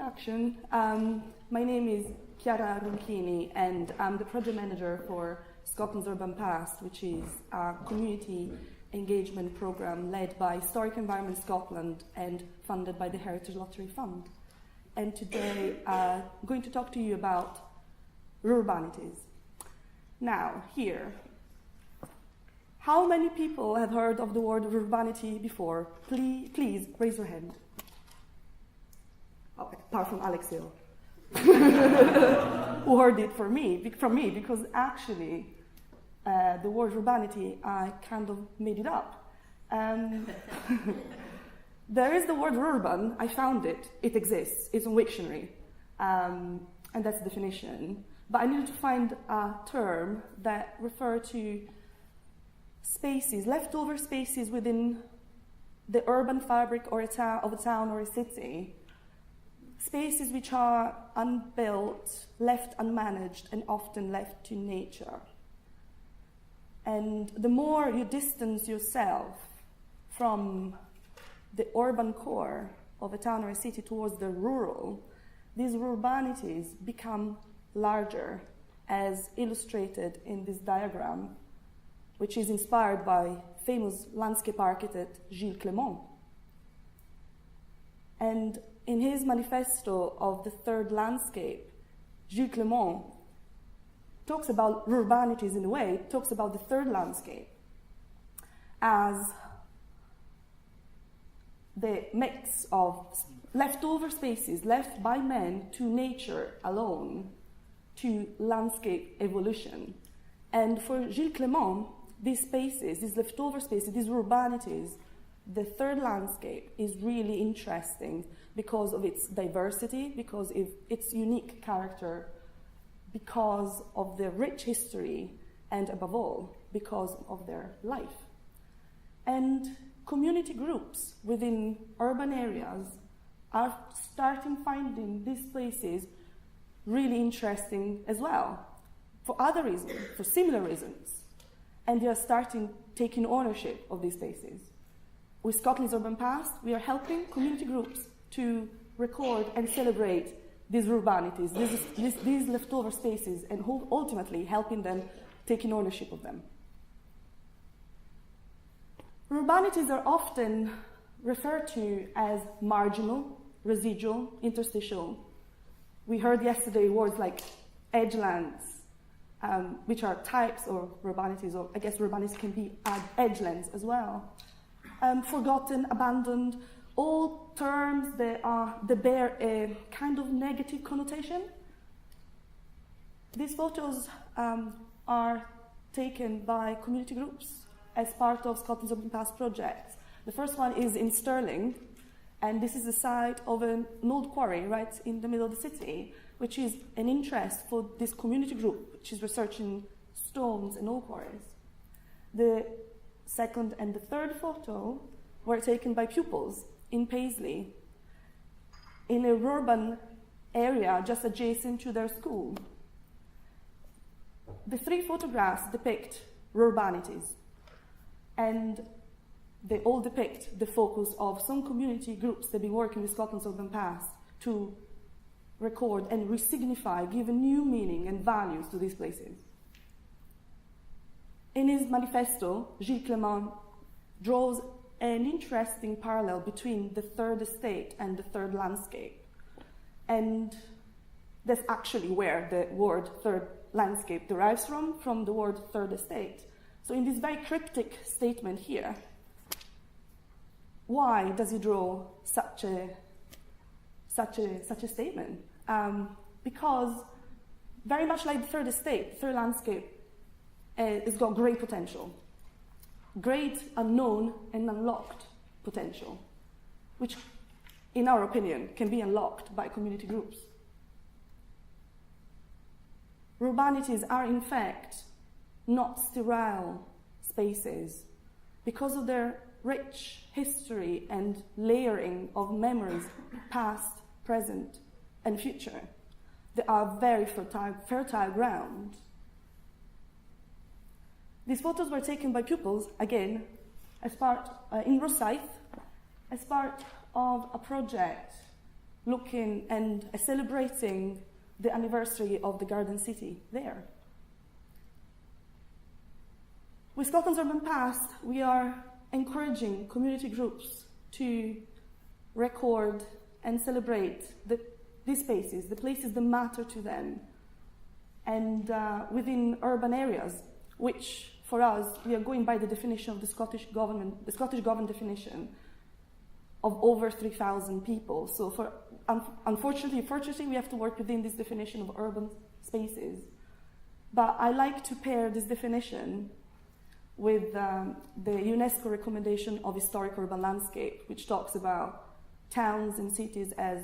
introduction. My name is Chiara Ronchini, and I'm the project manager for Scotland's Urban Past, which is a community engagement program led by Historic Environment Scotland and funded by the Heritage Lottery Fund. And today I'm going to talk to you about Rurbanities. Now, here, how many people have heard of the word urbanity before? Please raise your hand. Okay, apart from Alex Hill, who heard it from me, because actually the word urbanity, I kind of made it up. There is the word urban, I found it exists, it's in Wiktionary, and that's the definition. But I needed to find a term that referred to spaces, leftover spaces within the urban fabric of a town or a city, spaces which are unbuilt, left unmanaged, and often left to nature. And the more you distance yourself from the urban core of a town or a city towards the rural, these urbanities become larger, as illustrated in this diagram, which is inspired by famous landscape architect Gilles Clément. And in his manifesto of the third landscape, Gilles Clément talks about urbanities in a way, talks about the third landscape as the mix of leftover spaces left by men to nature alone, to landscape evolution. And for Gilles Clément, these spaces, these leftover spaces, these urbanities, the third landscape is really interesting because of its diversity, because of its unique character, because of their rich history, and above all, because of their life. And community groups within urban areas are starting finding these places really interesting as well, for other reasons, for similar reasons. And they are starting taking ownership of these spaces. With Scotland's Urban Past, we are helping community groups to record and celebrate these urbanities, these leftover spaces, and ultimately helping them taking ownership of them. Urbanities are often referred to as marginal, residual, interstitial. We heard yesterday words like edgelands, which are types of urbanities, or I guess urbanities can be edgelands as well. Forgotten, abandoned, all terms that bear a kind of negative connotation. These photos are taken by community groups as part of Scotland's Urban Past projects. The first one is in Stirling, and this is the site of an old quarry right in the middle of the city, which is an interest for this community group, which is researching stones and old quarries. The second and the third photo were taken by pupils in Paisley, in a urban area just adjacent to their school. The three photographs depict urbanities, and they all depict the focus of some community groups that have been working with Scotland's Urban Past to record and resignify, give a new meaning and values to these places. In his manifesto, Gilles Clément draws an interesting parallel between the third estate and the third landscape. And that's actually where the word third landscape derives from the word third estate. So in this very cryptic statement here, why does he draw such a statement? Because very much like the third estate, the third landscape has got great potential, great unknown and unlocked potential, which, in our opinion, can be unlocked by community groups. Urbanities are, in fact, not sterile spaces because of their rich history and layering of memories, past, present, and future. They are very fertile ground. These photos were taken by pupils, again, as part in Rosyth, as part of a project looking and celebrating the anniversary of the Garden City there. With Scotland's Urban Past, we are encouraging community groups to record and celebrate these spaces, the places that matter to them, and within urban areas, which for us, we are going by the definition of the Scottish government definition of over 3,000 people. So unfortunately, fortunately, we have to work within this definition of urban spaces. But I like to pair this definition with the UNESCO recommendation of historic urban landscape, which talks about towns and cities as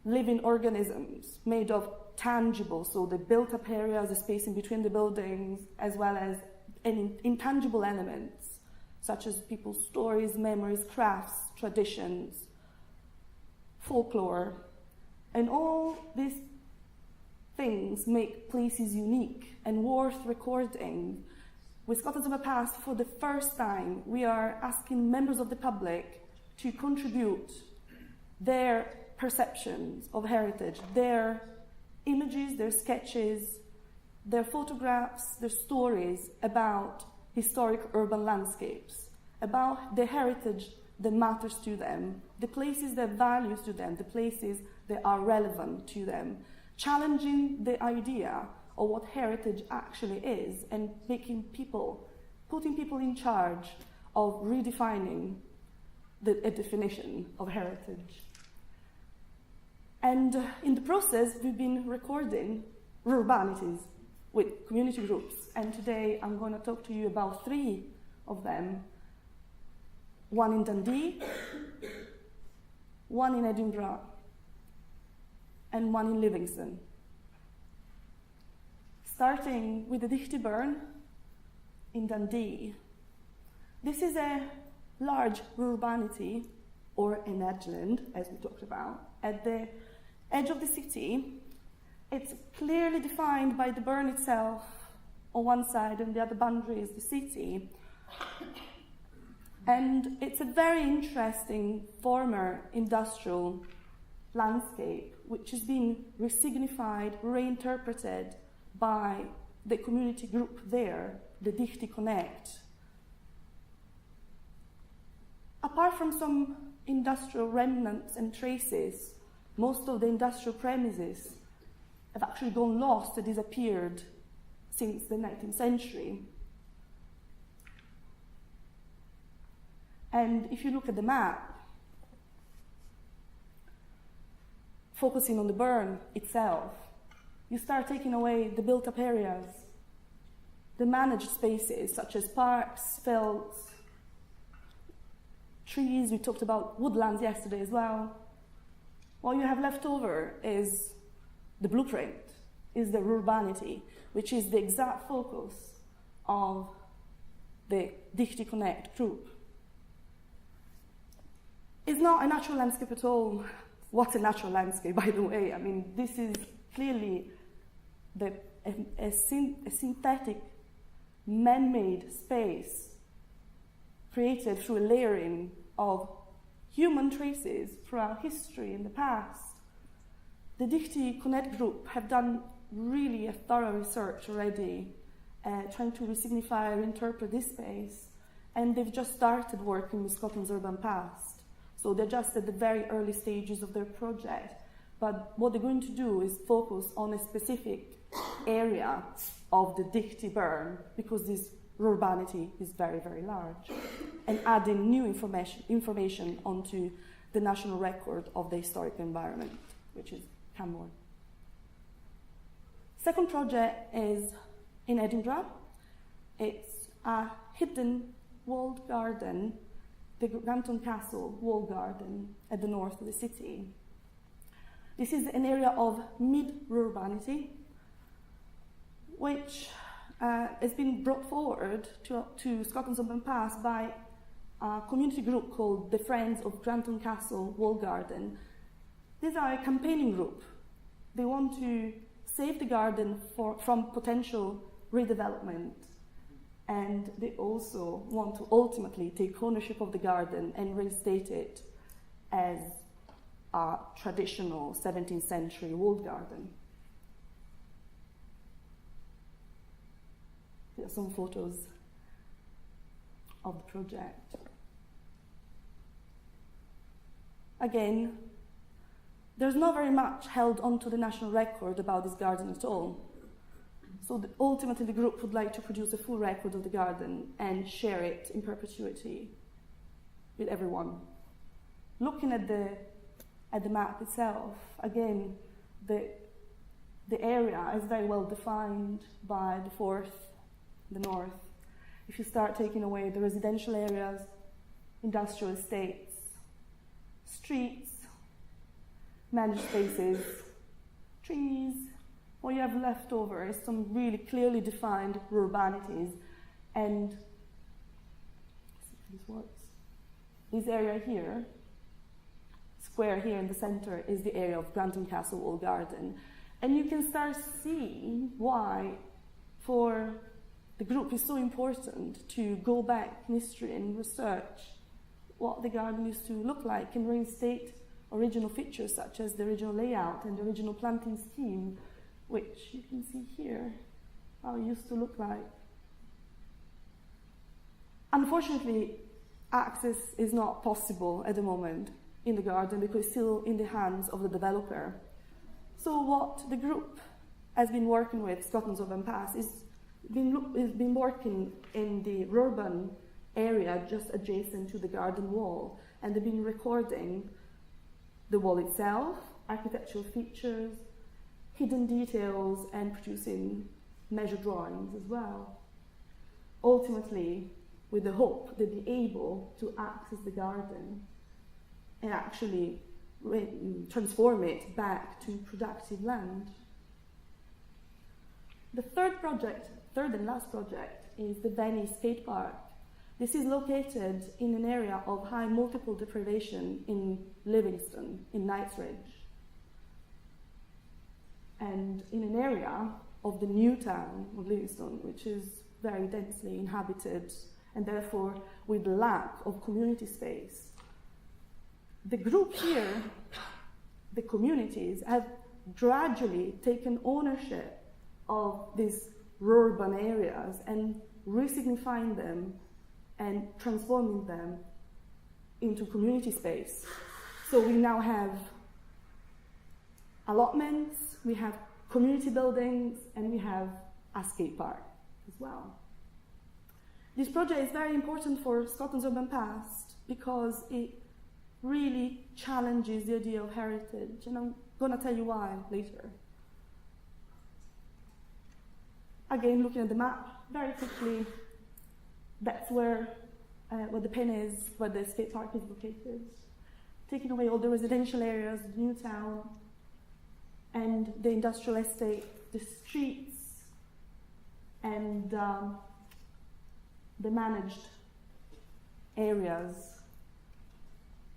living organisms made of tangible, so the built-up areas, the space in between the buildings, as well as intangible elements, such as people's stories, memories, crafts, traditions, folklore. And all these things make places unique and worth recording. With Scotland's Urban Past, for the first time, we are asking members of the public to contribute their perceptions of heritage, their images, their sketches, their photographs, their stories about historic urban landscapes, about the heritage that matters to them, the places that values to them, the places that are relevant to them, challenging the idea of what heritage actually is and putting people in charge of redefining a definition of heritage. And in the process, we've been recording Rurbanities with community groups. And today I'm going to talk to you about 3 of them. One in Dundee, one in Edinburgh, and one in Livingston. Starting with the Dichty Burn in Dundee. This is a large urbanity, or an edgeland, as we talked about, at the edge of the city. It's clearly defined by the burn itself on one side, and the other boundary is the city. And it's a very interesting former industrial landscape, which has been resignified, reinterpreted by the community group there, the Dichty Connect. Apart from some industrial remnants and traces, most of the industrial premises have actually gone lost and disappeared since the 19th century. And if you look at the map, focusing on the burn itself, you start taking away the built-up areas, the managed spaces such as parks, fields, trees. We talked about woodlands yesterday as well. What you have left over is the blueprint, is the urbanity, which is the exact focus of the Dichty Connect group. It's not a natural landscape at all. What's a natural landscape, by the way? I mean, this is clearly a synthetic, man-made space created through a layering of human traces throughout history in the past. The Dichty Connect group have done really a thorough research already, trying to resignify or interpret this space, and they've just started working with Scotland's Urban Past. So they're just at the very early stages of their project. But what they're going to do is focus on a specific area of the Dichty Burn, because this urbanity is very, very large, and adding new information onto the national record of the historic environment, which is Camborne. Second project is in Edinburgh. It's a hidden walled garden, the Granton Castle walled garden at the north of the city. This is an area of mid-urbanity, which has been brought forward to Scotland's Urban Past by a community group called the Friends of Granton Castle Walled Garden. These are a campaigning group. They want to save the garden from potential redevelopment, and they also want to ultimately take ownership of the garden and reinstate it as a traditional 17th century walled garden. Here are some photos of the project. Again, there's not very much held onto the national record about this garden at all. So ultimately the group would like to produce a full record of the garden and share it in perpetuity with everyone. Looking at the map itself, again, the area is very well defined by the Forth, the North. If you start taking away the residential areas, industrial estates, streets, managed spaces, trees, what you have left over is some really clearly defined urbanities. And let's see if this works. This area here, square here in the center, is the area of Grantham Castle Walled Garden. And you can start seeing why, for the group, it's so important to go back in history and research what the garden used to look like and reinstate original features such as the original layout and the original planting scheme, which you can see here, how it used to look like. Unfortunately, access is not possible at the moment in the garden because it's still in the hands of the developer. So what the group has been working with, Scotland's Urban Pass, is been working in the urban area just adjacent to the garden wall, and they've been recording the wall itself, architectural features, hidden details, and producing measure drawings as well. Ultimately, with the hope they'll be able to access the garden and actually transform it back to productive land. The third and last project, is the Venice Skatepark. This is located in an area of high multiple deprivation in Livingston, in Knightsbridge, and in an area of the new town of Livingston, which is very densely inhabited and therefore with lack of community space. The group here, the communities, have gradually taken ownership of these urban areas and re-signifying them and transforming them into community space. So we now have allotments, we have community buildings, and we have a skate park as well. This project is very important for Scotland's urban past because it really challenges the idea of heritage, and I'm going to tell you why later. Again, looking at the map very quickly, that's where the pin is, where the skate park is located. Taking away all the residential areas, the new town, and the industrial estate, the streets, and the managed areas,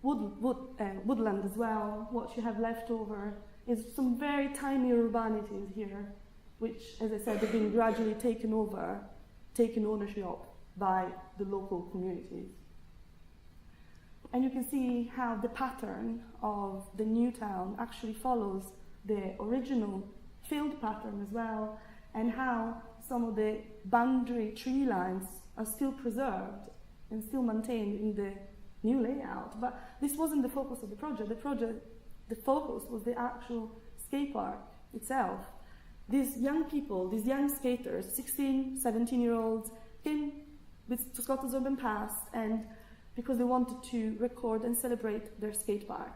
woodland as well. What you have left over is some very tiny urbanities here, which, as I said, have been gradually taken ownership of by the local communities. And you can see how the pattern of the new town actually follows the original field pattern as well, and how some of the boundary tree lines are still preserved and still maintained in the new layout. But this wasn't the focus of the project. The focus was the actual skate park itself. These young people, these young skaters, 16, 17-year-olds, came to Scotland's Urban Past and because they wanted to record and celebrate their skate park.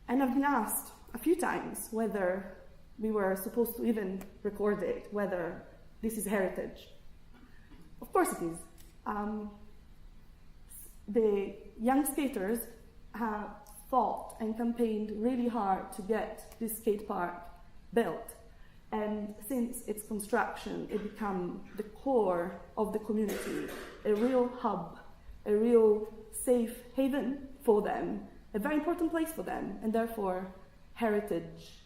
And I've been asked a few times whether we were supposed to even record it, whether this is heritage. Of course it is. The young skaters have fought and campaigned really hard to get this skate park built. And since its construction, it became the core of the community, a real hub, a real safe haven for them, a very important place for them, and therefore heritage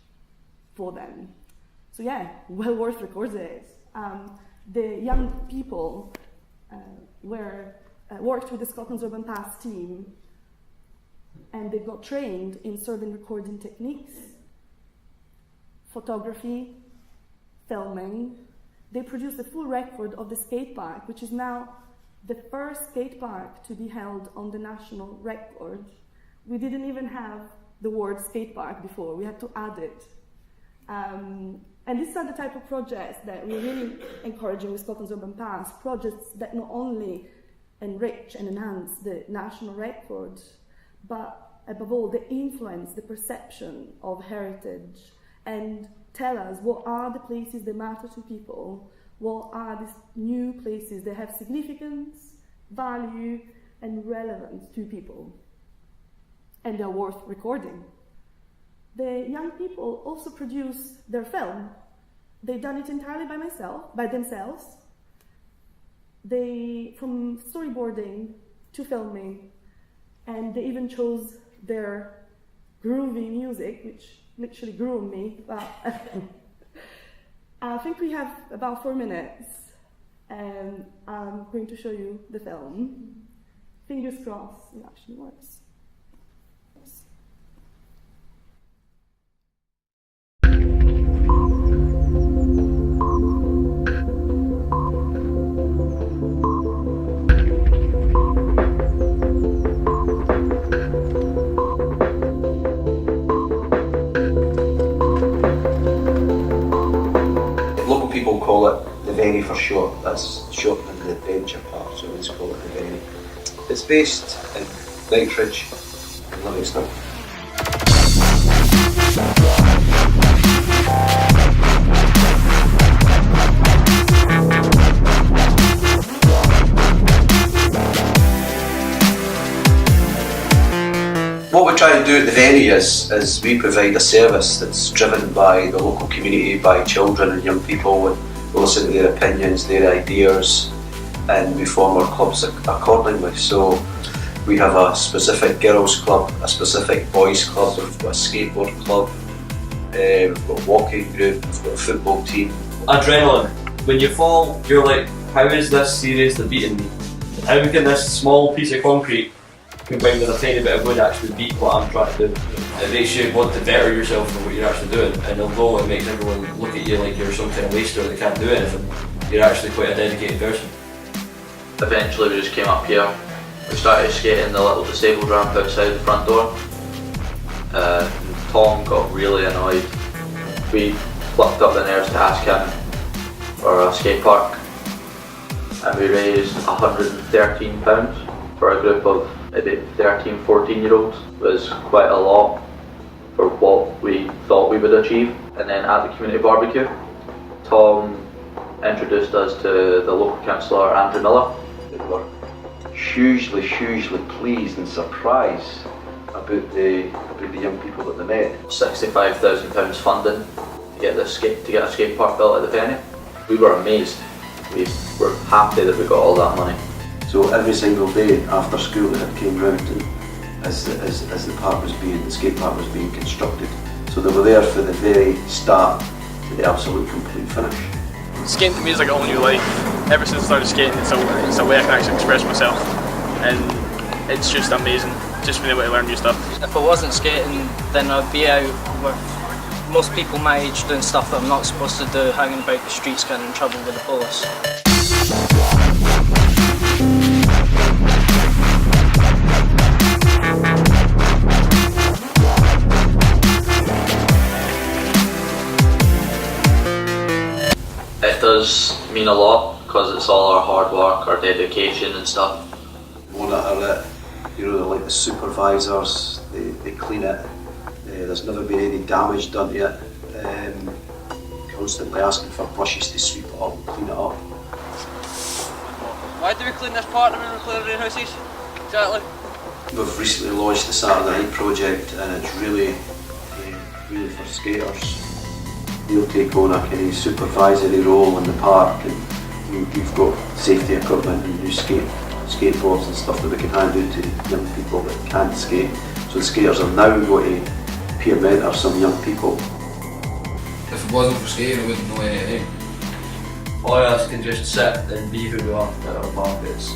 for them. So yeah, well worth recording it. The young people worked with the Scotland's Urban Past team and they got trained in certain recording techniques, photography, filming. They produced a full record of the skate park, which is now the first skate park to be held on the national record. We didn't even have the word skate park before, we had to add it. And these are the type of projects that we're really encouraging with Scotland's Urban Pass, projects that not only enrich and enhance the national record, but above all, they influence the perception of heritage and tell us what are the places that matter to people, what are these new places that have significance, value, and relevance to people, and they're worth recording. The young people also produce their film. They've done it entirely by themselves. From storyboarding to filming, and they even chose their groovy music, which literally grew on me. But I think we have about 4 minutes, and I'm going to show you the film. Fingers crossed, it actually works. People call it the Very for short. That's short in the adventure park, so let's call it the Very. It's based in Knightsbridge in Livingston. What we try to do at the Very is we provide a service that's driven by the local community, by children and young people, and we listen to their opinions, their ideas, and we form our clubs accordingly. So we have a specific girls club, a specific boys club, we've got a skateboard club, we've got a walking group, we've got a football team. Adrenaline. When you fall, you're like, how is this seriously beating me? How can this small piece of concrete combined with a tiny bit of wood actually beat what I'm trying to do? It makes you want to better yourself for what you're actually doing, and although it makes everyone look at you like you're some kind of waster that can't do anything, you're actually quite a dedicated person. Eventually we just came up here. We started skating the little disabled ramp outside the front door. Tom got really annoyed. We plucked up the nerves to ask him for a skate park, and we raised £113 for a group of maybe 13, 14-year-olds. It was quite a lot for what we thought we would achieve. And then at the community barbecue, Tom introduced us to the local councillor, Andrew Miller. They were hugely pleased and surprised about the young people that they met. £65,000 funding to get a skate park built at the Penny. We were amazed. We were happy that we got all that money. So every single day after school it came round to, as the skate park was being constructed. So they were there for the very start to the absolute complete finish. Skating to me is like a whole new life. Ever since I started skating, it's a way I can actually express myself, and it's just amazing, just being able to learn new stuff. If I wasn't skating, then I'd be out with most people my age doing stuff that I'm not supposed to do, hanging about the streets getting in trouble with the police. It does mean a lot because it's all our hard work, our dedication and stuff. Monitor it, they're like the supervisors, they clean it. There's never been any damage done to it. Constantly asking for brushes to sweep it up and clean it up. Why do we clean this part when we clean our own houses? Exactly. We've recently launched the Saturday Night project, and it's really for skaters. They'll take on a kind of supervisory role in the park, and we've got safety equipment and new skateboards and stuff that we can hand out to young people that can't skate. So the skaters are now going to peer mentor some young people. If it wasn't for skating, I wouldn't know anything. All of us can just sit and be who we are at our park. It's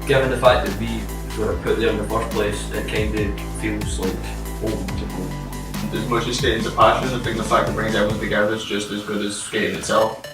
given the fact that we were put there in the first place, it kind of feels like home to me. As much as skating's a passion, I think the fact that brings everyone together is just as good as skating itself.